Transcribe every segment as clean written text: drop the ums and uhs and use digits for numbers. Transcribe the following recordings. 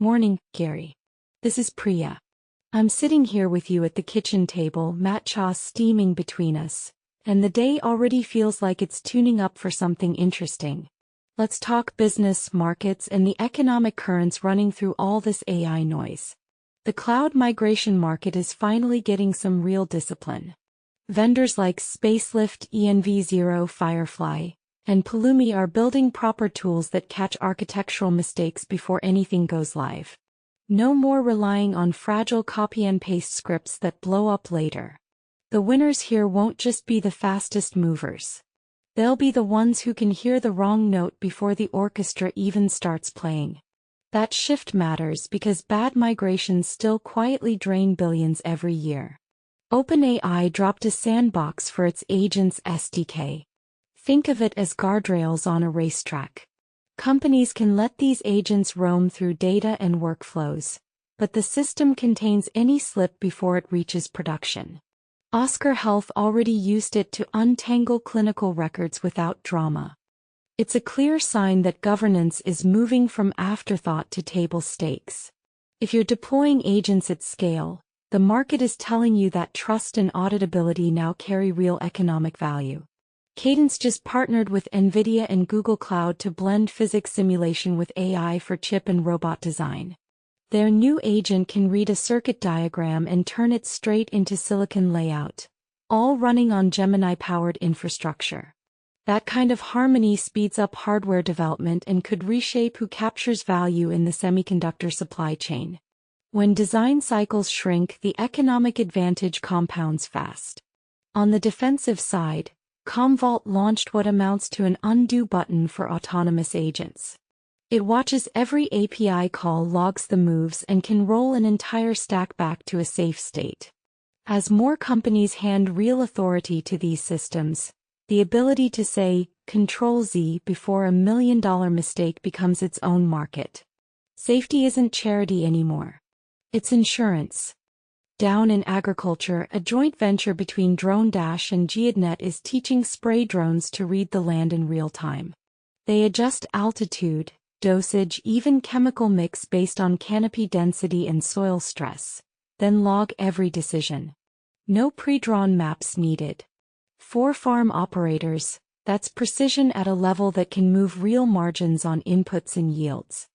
Morning, Gary. This is Priya. I'm sitting here with you at the kitchen table, matcha steaming between us, and the day already feels like it's tuning up for something interesting. Let's talk business, markets, and the economic currents running through all this AI noise. The cloud migration market is finally getting some real discipline. Vendors like Spacelift, ENV0, Firefly, and Pulumi are building proper tools that catch architectural mistakes before anything goes live. No more relying on fragile copy-and-paste scripts that blow up later. The winners here won't just be the fastest movers. They'll be the ones who can hear the wrong note before the orchestra even starts playing. That shift matters because bad migrations still quietly drain billions every year. OpenAI dropped a sandbox for its agents SDK. Think of it as guardrails on a racetrack. Companies can let these agents roam through data and workflows, but the system contains any slip before it reaches production. Oscar Health already used it to untangle clinical records without drama. It's a clear sign that governance is moving from afterthought to table stakes. If you're deploying agents at scale, the market is telling you that trust and auditability now carry real economic value. Cadence just partnered with NVIDIA and Google Cloud to blend physics simulation with AI for chip and robot design. Their new agent can read a circuit diagram and turn it straight into silicon layout, all running on Gemini-powered infrastructure. That kind of harmony speeds up hardware development and could reshape who captures value in the semiconductor supply chain. When design cycles shrink, the economic advantage compounds fast. On the defensive side, Commvault launched what amounts to an undo button for autonomous agents. It watches every API call, logs the moves, and can roll an entire stack back to a safe state. As more companies hand real authority to these systems, the ability to say Control-Z before $1 million mistake becomes its own market. Safety isn't charity anymore. It's insurance. Down in agriculture, a joint venture between Drone Dash and GeoDNet is teaching spray drones to read the land in real time. They adjust altitude, dosage, even chemical mix based on canopy density and soil stress, then log every decision. No pre-drawn maps needed. For farm operators, that's precision at a level that can move real margins on inputs and yields.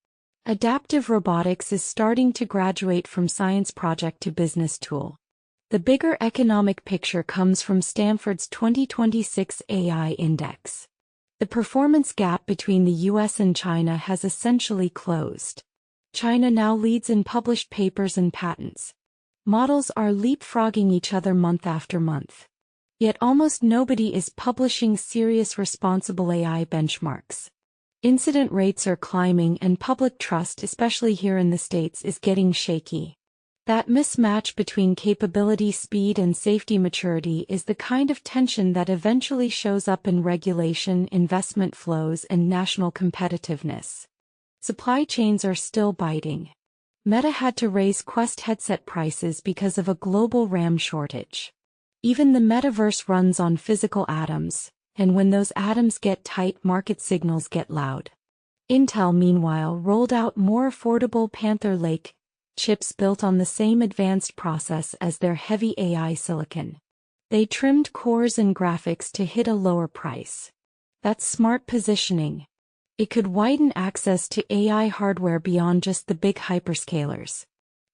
Adaptive robotics is starting to graduate from science project to business tool. The bigger economic picture comes from Stanford's 2026 AI Index. The performance gap between the US and China has essentially closed. China now leads in published papers and patents. Models are leapfrogging each other month after month. Yet almost nobody is publishing serious responsible AI benchmarks. Incident rates are climbing and public trust, especially here in the States, is getting shaky. That mismatch between capability, speed, and safety maturity is the kind of tension that eventually shows up in regulation, investment flows, and national competitiveness. Supply chains are still biting. Meta had to raise Quest headset prices because of a global RAM shortage. Even the metaverse runs on physical atoms. And when those atoms get tight, market signals get loud. Intel, meanwhile, rolled out more affordable Panther Lake chips built on the same advanced process as their heavy AI silicon. They trimmed cores and graphics to hit a lower price. That's smart positioning. It could widen access to AI hardware beyond just the big hyperscalers.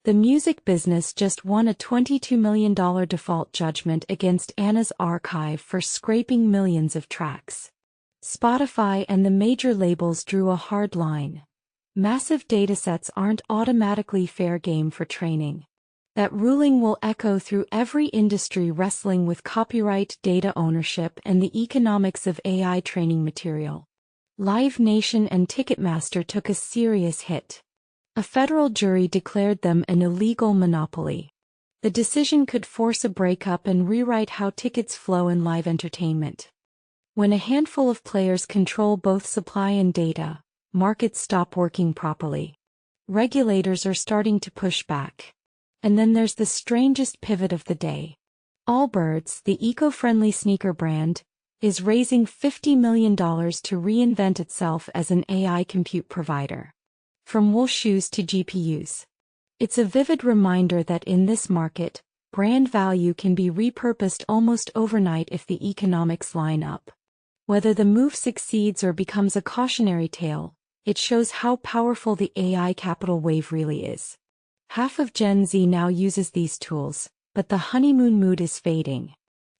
The music business just won a $22 million default judgment against Anna's Archive for scraping millions of tracks. Spotify and the major labels drew a hard line. Massive datasets aren't automatically fair game for training. That ruling will echo through every industry wrestling with copyright, data ownership, and the economics of AI training material. Live Nation and Ticketmaster took a serious hit. A federal jury declared them an illegal monopoly. The decision could force a breakup and rewrite how tickets flow in live entertainment. When a handful of players control both supply and data, markets stop working properly. Regulators are starting to push back. And then there's the strangest pivot of the day. Allbirds, the eco-friendly sneaker brand, is raising $50 million to reinvent itself as an AI compute provider. from wool shoes to GPUs. It's a vivid reminder that in this market, brand value can be repurposed almost overnight if the economics line up. Whether the move succeeds or becomes a cautionary tale, it shows how powerful the AI capital wave really is. Half of Gen Z now uses these tools, but the honeymoon mood is fading.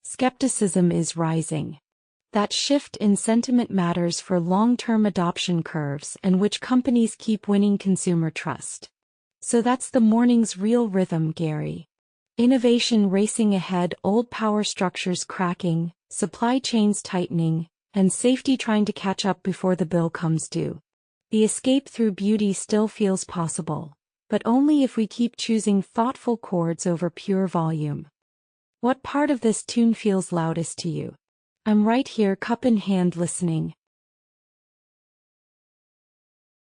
Skepticism is rising. That shift in sentiment matters for long-term adoption curves and which companies keep winning consumer trust. So that's the morning's real rhythm, Gary. Innovation racing ahead, old power structures cracking, supply chains tightening, and safety trying to catch up before the bill comes due. The escape through beauty still feels possible, but only if we keep choosing thoughtful chords over pure volume. What part of this tune feels loudest to you? I'm right here, cup in hand, listening,